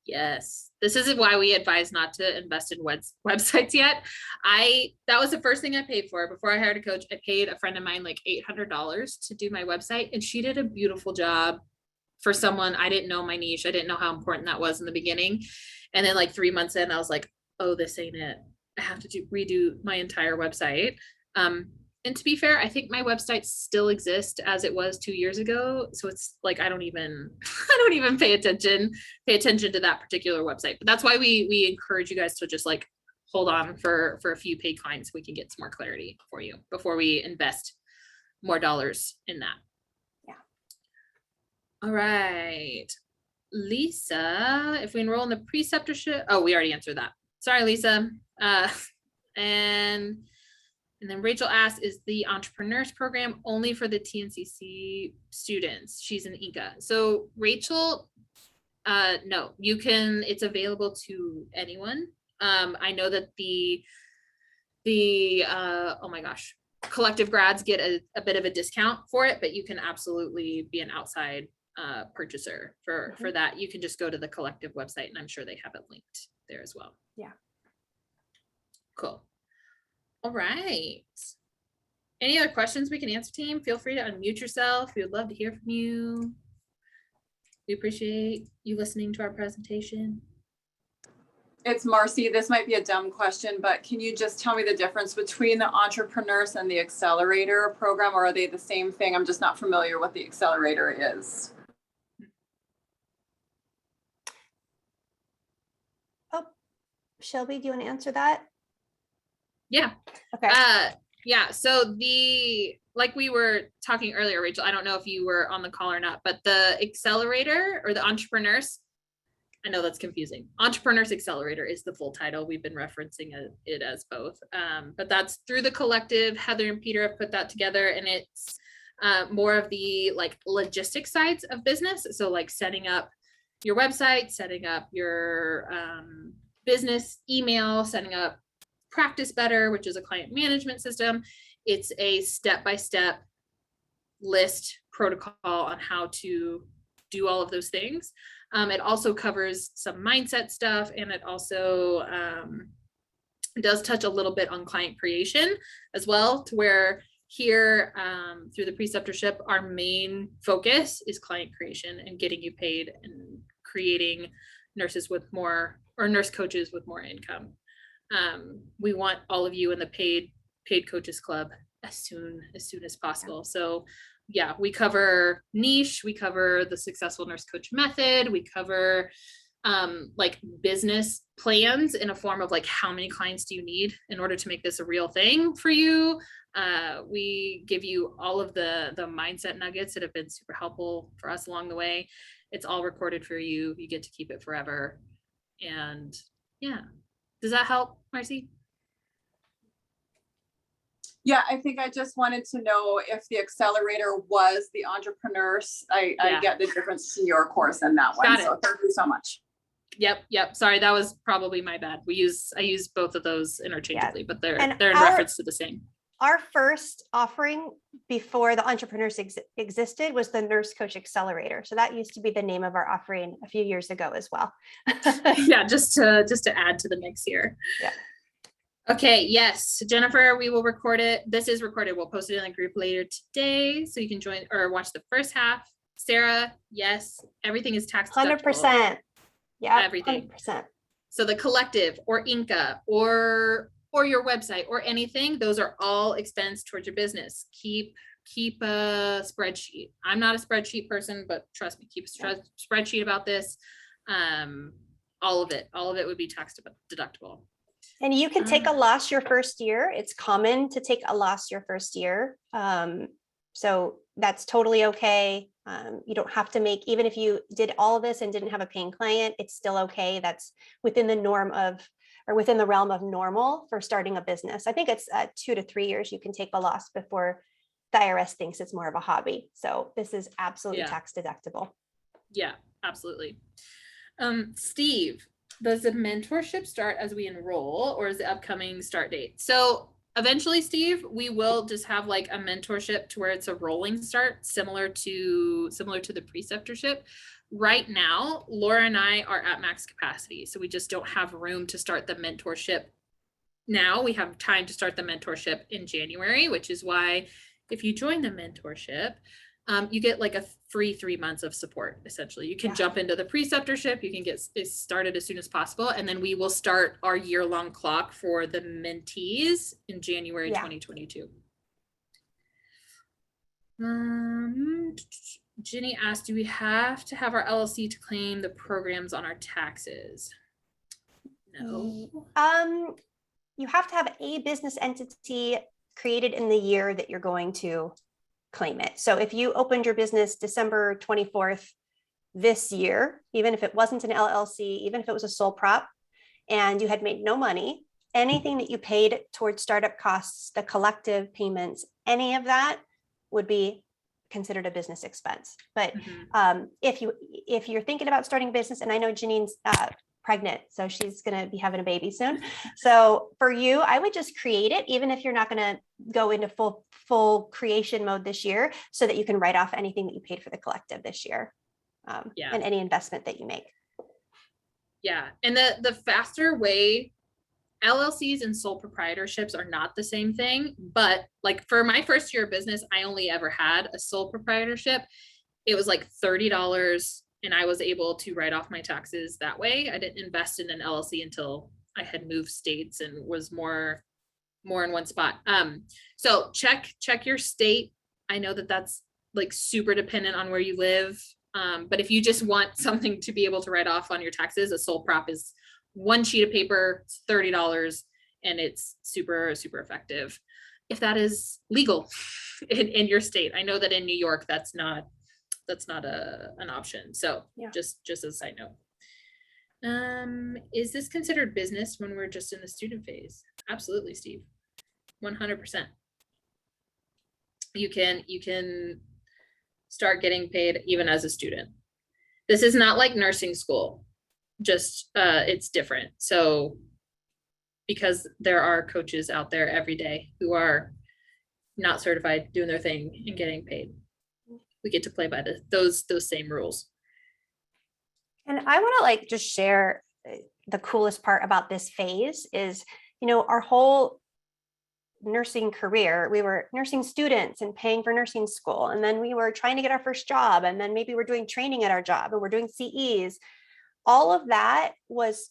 Yes, this is why we advise not to invest in websites yet. That was the first thing I paid for before I hired a coach. I paid a friend of mine like $800 to do my website, and she did a beautiful job for someone. I didn't know my niche. I didn't know how important that was in the beginning. And then like 3 months in, I was like, oh, this ain't it. I have to redo my entire website. And to be fair, I think my website still exists as it was 2 years ago. So it's like, I don't even pay attention to that particular website. But that's why we encourage you guys to just like hold on for a few paid clients. We can get some more clarity for you before we invest more dollars in that. Yeah. All right. Lisa, if we enroll in the preceptorship, oh, we already answered that. Sorry, Lisa. And then Rachel asked, is the Entrepreneurs Program only for the TNCC students? She's in Inca. So Rachel, no, it's available to anyone. I know that the oh my gosh, collective grads get a bit of a discount for it, but you can absolutely be an outside purchaser for that. You can just go to the collective website, and I'm sure they have it linked there as well. Yeah. Cool. All right. Any other questions we can answer, team? Feel free to unmute yourself. We would love to hear from you. We appreciate you listening to our presentation. It's Marcy. This might be a dumb question, but can you just tell me the difference between the Entrepreneurs and the Accelerator program, or are they the same thing? I'm just not familiar what the Accelerator is. Oh, Shelby, do you want to answer that? Yeah. Okay. Yeah. So like we were talking earlier, Rachel, I don't know if you were on the call or not, but the Accelerator or the Entrepreneurs, I know that's confusing. Entrepreneurs Accelerator is the full title. We've been referencing it as both. But that's through the collective. Heather and Peter have put that together, and it's more of the like logistics sides of business. So like setting up your website, setting up your business email, setting up Practice Better, which is a client management system. It's a step-by-step list protocol on how to do all of those things. It also covers some mindset stuff, and it also does touch a little bit on client creation as well, to where here through the preceptorship, our main focus is client creation and getting you paid and creating nurses with more, or nurse coaches with more income. We want all of you in the paid coaches club as soon as possible. So yeah, we cover niche, we cover the successful nurse coach method, we cover like business plans in a form of like, how many clients do you need in order to make this a real thing for you? We give you all of the mindset nuggets that have been super helpful for us along the way. It's all recorded for you. You get to keep it forever. And yeah, does that help, Marcy? Yeah, I think I just wanted to know if the Accelerator was the entrepreneurs. I get the difference to your course in that one. So thank you so much. Yep. Sorry, that was probably my bad. I use both of those interchangeably, but they're in reference to the same. Our first offering before the entrepreneurs existed was the Nurse Coach Accelerator. So that used to be the name of our offering a few years ago as well. Yeah, just to add to the mix here. Yeah. Okay, yes, Jennifer, we will record it. This is recorded. We'll post it in the group later today, so you can join or watch the first half. Sarah, yes, everything is tax deductible. 100%. Yeah, everything. 100%. So the collective or Inca or your website or anything, those are all expensed towards your business. Keep a spreadsheet. I'm not a spreadsheet person, but trust me, keep a spreadsheet about this. All of it would be tax deductible. And you can take a loss your first year. It's common to take a loss your first year. So that's totally okay. You don't have to make, even if you did all of this and didn't have a paying client, it's still okay. That's within the norm of, or within the realm of normal for starting a business. I think it's 2 to 3 years you can take a loss before the IRS thinks it's more of a hobby. So this is absolutely tax deductible. Yeah, absolutely. Steve, does the mentorship start as we enroll, or is the upcoming start date? So eventually, Steve, we will just have like a mentorship to where it's a rolling start, similar to the preceptorship. Right now, Laura and I are at max capacity, so we just don't have room to start the mentorship now. We have time to start the mentorship in January, which is why if you join the mentorship, you get like a free 3 months of support. Essentially, you can jump into the preceptorship, you can get started as soon as possible, and then we will start our year-long clock for the mentees in January 2022. Ginny asked, do we have to have our LLC to claim the programs on our taxes? No. You have to have a business entity created in the year that you're going to claim it. So if you opened your business December 24th this year, even if it wasn't an LLC, even if it was a sole prop, and you had made no money, anything that you paid towards startup costs, the collective payments, any of that would be considered a business expense. But if you're thinking about starting a business, and I know Janine's pregnant, so she's going to be having a baby soon. So for you, I would just create it, even if you're not going to go into full creation mode this year, so that you can write off anything that you paid for the collective this year, and any investment that you make. Yeah, and the faster way, LLCs and sole proprietorships are not the same thing, but like for my first year of business, I only ever had a sole proprietorship. It was like $30. And I was able to write off my taxes that way. I didn't invest in an LLC until I had moved states and was more in one spot. So check your state. I know that that's like super dependent on where you live. But if you just want something to be able to write off on your taxes, a sole prop is one sheet of paper, it's $30, and it's super, super effective. If that is legal in your state. I know that in New York, that's not an option. So just as a side note. Is this considered business when we're just in the student phase? Absolutely, Steve. 100%. You can start getting paid even as a student. This is not like nursing school. just it's different. So because there are coaches out there every day who are not certified, doing their thing and getting paid, we get to play by those same rules. And I want to like just share the coolest part about this phase is, you know, our whole nursing career, we were nursing students and paying for nursing school. And then we were trying to get our first job. And then maybe we're doing training at our job and we're doing CEs. All of that was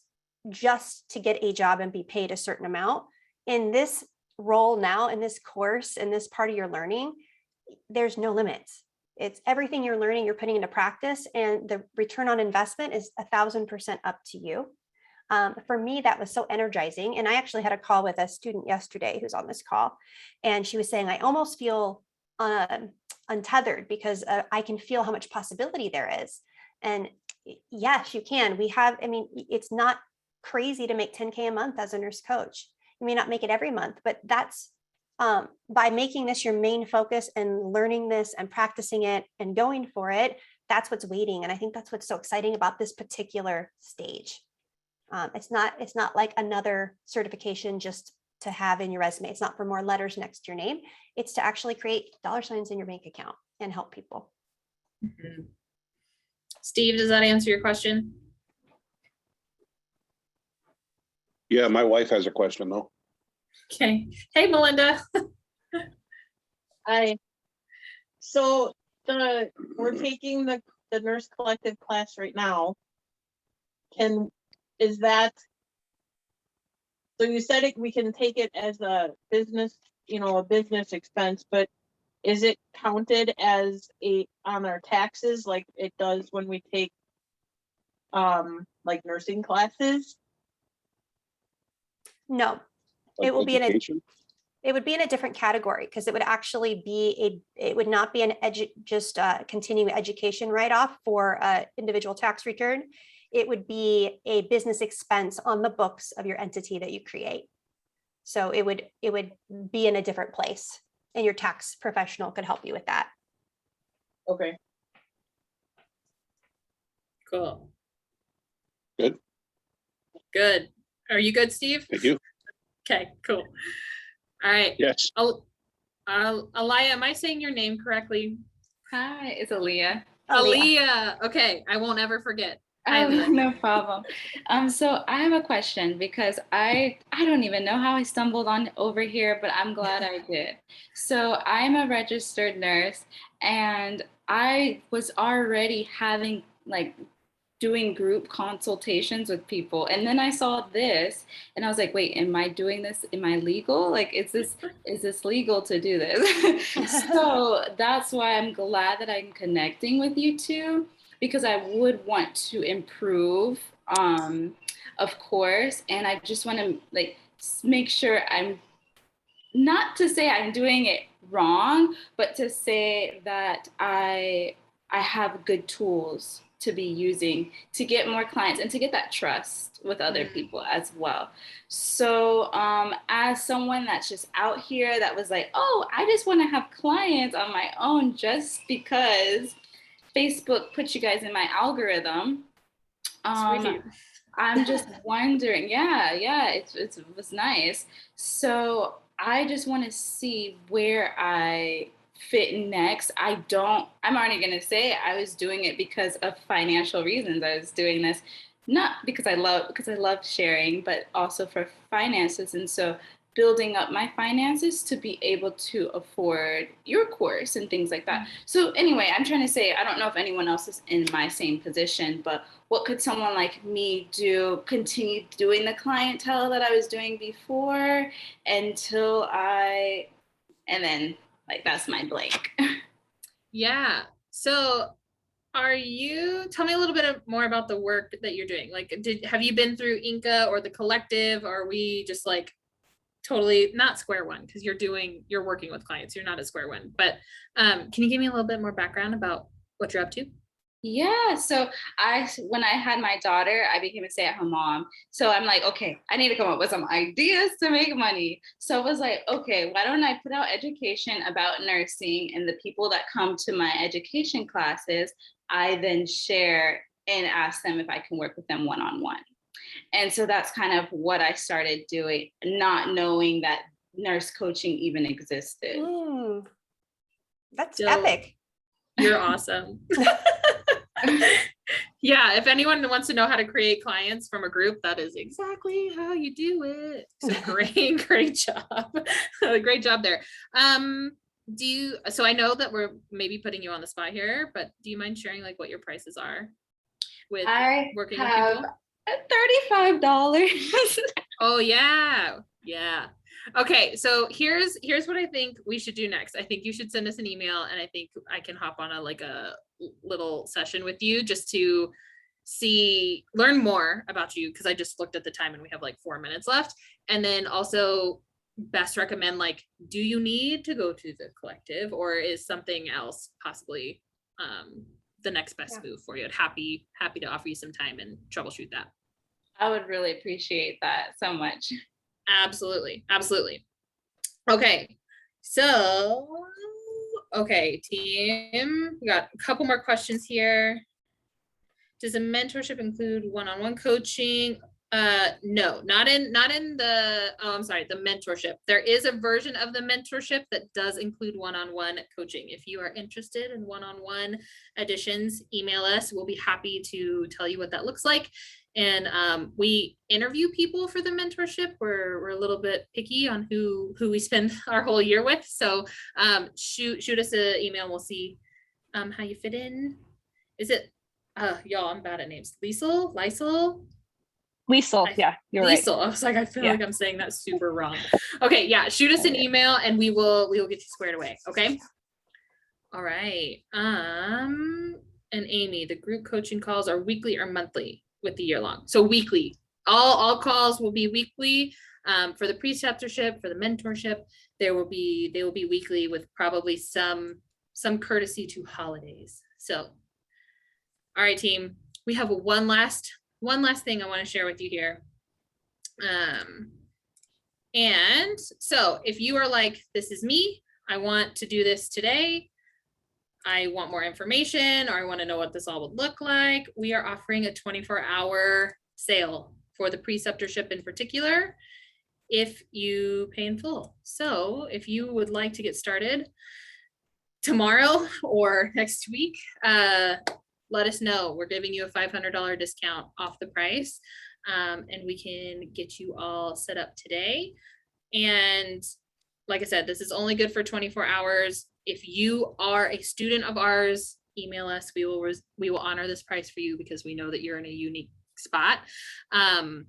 just to get a job and be paid a certain amount. In this role now, in this course, in this part of your learning, there's no limits. It's everything you're learning, you're putting into practice, and the return on investment is 1,000% up to you. For me, that was so energizing. And I actually had a call with a student yesterday who's on this call, and she was saying, I almost feel untethered because I can feel how much possibility there is. And yes, you can. We have, I mean, it's not crazy to make 10K a month as a nurse coach. You may not make it every month, but that's by making this your main focus and learning this and practicing it and going for it, that's what's waiting. And I think that's what's so exciting about this particular stage. It's not like another certification just to have in your resume. It's not for more letters next to your name. It's to actually create dollar signs in your bank account and help people. Mm-hmm. Steve, does that answer your question? Yeah, my wife has a question though. Okay. Hey, Melinda. Hi. So we're taking the nurse collective class right now. Is that, so you said we can take it as a business, a business expense, but is it counted as on our taxes like it does when we take like nursing classes? No, Like it will be education? it would be in a different category because it would actually be it would not be an continuing education write-off for individual tax return. It would be a business expense on the books of your entity that you create. So it would be in a different place, and your tax professional could help you with that. Okay. Cool. Good. Good. Are you good, Steve? Thank you. Okay, cool. All right. Yes. Aliyah, am I saying your name correctly? Hi, it's Aaliyah. Aaliyah. Okay, I won't ever forget. Hi, Aaliyah. No problem. So I have a question because I don't even know how I stumbled on over here, but I'm glad I did. So I'm a registered nurse, and I was already having doing group consultations with people, and then I saw this and I was like, wait, am I doing this? Am I legal? Like, is this legal to do this? So that's why I'm glad that I'm connecting with you two, because I would want to improve, of course, and I just want to make sure I'm, not to say I'm doing it wrong, but to say that I have good tools to be using to get more clients and to get that trust with other people as well. So as someone that's just out here that was like, oh, I just want to have clients on my own just because Facebook puts you guys in my algorithm. I'm just wondering, it was nice. So I just want to see where I fit next. I'm already going to say I was doing it because of financial reasons. I was doing this not because I love sharing, but also for finances. And so building up my finances to be able to afford your course and things like that. So anyway, I'm trying to say, I don't know if anyone else is in my same position, but what could someone like me do? Continue doing the clientele that I was doing before until that's my blank. Yeah. So tell me a little bit more about the work that you're doing. Have you been through Inca or the collective? Or are we just totally not square one? Because you're working with clients. You're not at square one, but can you give me a little bit more background about what you're up to? Yeah. So when I had my daughter, I became a stay-at-home mom. So I'm like, okay, I need to come up with some ideas to make money. So I was like, okay, why don't I put out education about nursing, and the people that come to my education classes, I then share and ask them if I can work with them one-on-one. And so that's kind of what I started doing, not knowing that nurse coaching even existed. That's Jill, epic. You're awesome. Yeah, if anyone wants to know how to create clients from a group, that is exactly how you do it. So great job. Great job there. So I know that we're maybe putting you on the spot here, but do you mind sharing like what your prices are with working with people? $35. Oh yeah. Yeah. Okay, so here's what I think we should do next. I think you should send us an email, and I think I can hop on a little session with you just to learn more about you, because I just looked at the time and we have like 4 minutes left. And then also best recommend, like, do you need to go to the collective, or is something else possibly the next best move for you? Happy to offer you some time and troubleshoot that. I would really appreciate that so much. Absolutely. Okay, so team, we got a couple more questions here. Does a mentorship include one-on-one coaching? No, not in the the mentorship. There is a version of the mentorship that does include one-on-one coaching. If you are interested in one-on-one additions, email us. We'll be happy to tell you what that looks like. And we interview people for the mentorship. We're a little bit picky on who we spend our whole year with. So shoot us an email and we'll see how you fit in. Is it y'all, I'm bad at names. Liesel? Yeah, you're right. Liesel. I was like, I feel like I'm saying that super wrong. Okay, yeah, shoot us an email and we will get you squared away. Okay. All right. And Amy, the group coaching calls are weekly or monthly with the year long? So weekly. All calls will be weekly. For the preceptorship, for the mentorship, they will be weekly with probably some courtesy to holidays. So, all right, team, we have one last thing I want to share with you here. And so if you are like, this is me, I want to do this today, I want more information, or I want to know what this all would look like, we are offering a 24-hour sale for the preceptorship in particular, if you pay in full. So if you would like to get started tomorrow or next week, let us know. We're giving you a $500 discount off the price, and we can get you all set up today. And like I said, this is only good for 24 hours. If you are a student of ours, email us. We will honor this price for you because we know that you're in a unique spot. And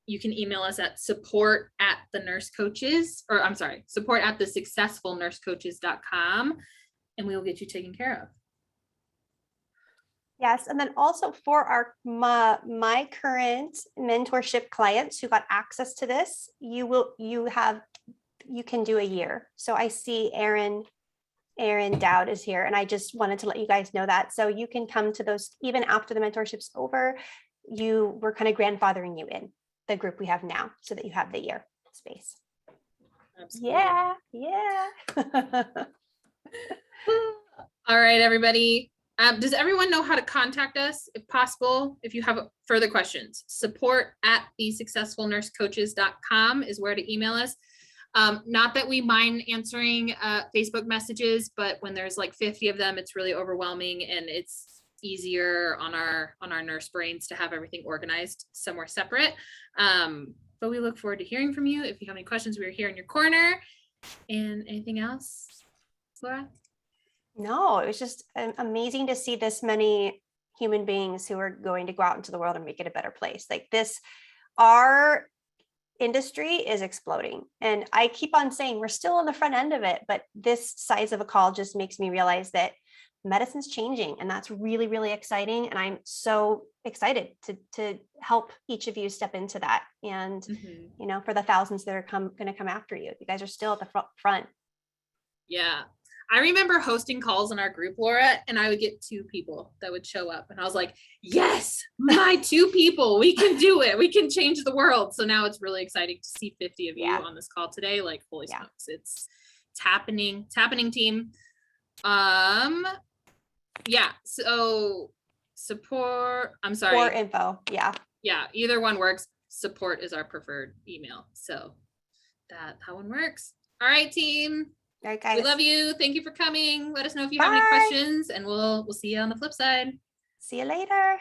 you can email us at support@thesuccessfulnursecoaches.com, and we will get you taken care of. Yes, and then also for my current mentorship clients who got access to this, you can do a year. So I see Erin Dowd is here, and I just wanted to let you guys know that. So you can come to those even after the mentorship's over. We're kind of grandfathering you in the group we have now, so that you have the year space. Absolutely. Yeah. All right, everybody. Does everyone know how to contact us, if possible, if you have further questions? Support@thesuccessfulnursecoaches.com is where to email us. Not that we mind answering Facebook messages, but when there's like 50 of them, it's really overwhelming, and it's easier on our nurse brains to have everything organized somewhere separate. But we look forward to hearing from you. If you have any questions, we're here in your corner. And anything else, Laura? No, it was just amazing to see this many human beings who are going to go out into the world and make it a better place. Like this, our industry is exploding. And I keep on saying we're still on the front end of it, but this size of a call just makes me realize that medicine's changing, and that's really, really exciting. And I'm so excited to help each of you step into that. And, for the thousands that are going to come after you, you guys are still at the front. Yeah. I remember hosting calls in our group, Laura, and I would get 2 people that would show up, and I was like, yes, my 2 people, we can do it. We can change the world. So now it's really exciting to see 50 of you on this call today. Like, holy smokes, it's happening. It's happening, team. Yeah, so support, I'm Or sorry. info, yeah. Yeah, either one works. Support is our preferred email. So that one works. All right, team. All right, We guys. love you. Thank you for coming. Let us know if you have any Bye. questions, and we'll see you on the flip side. See you later.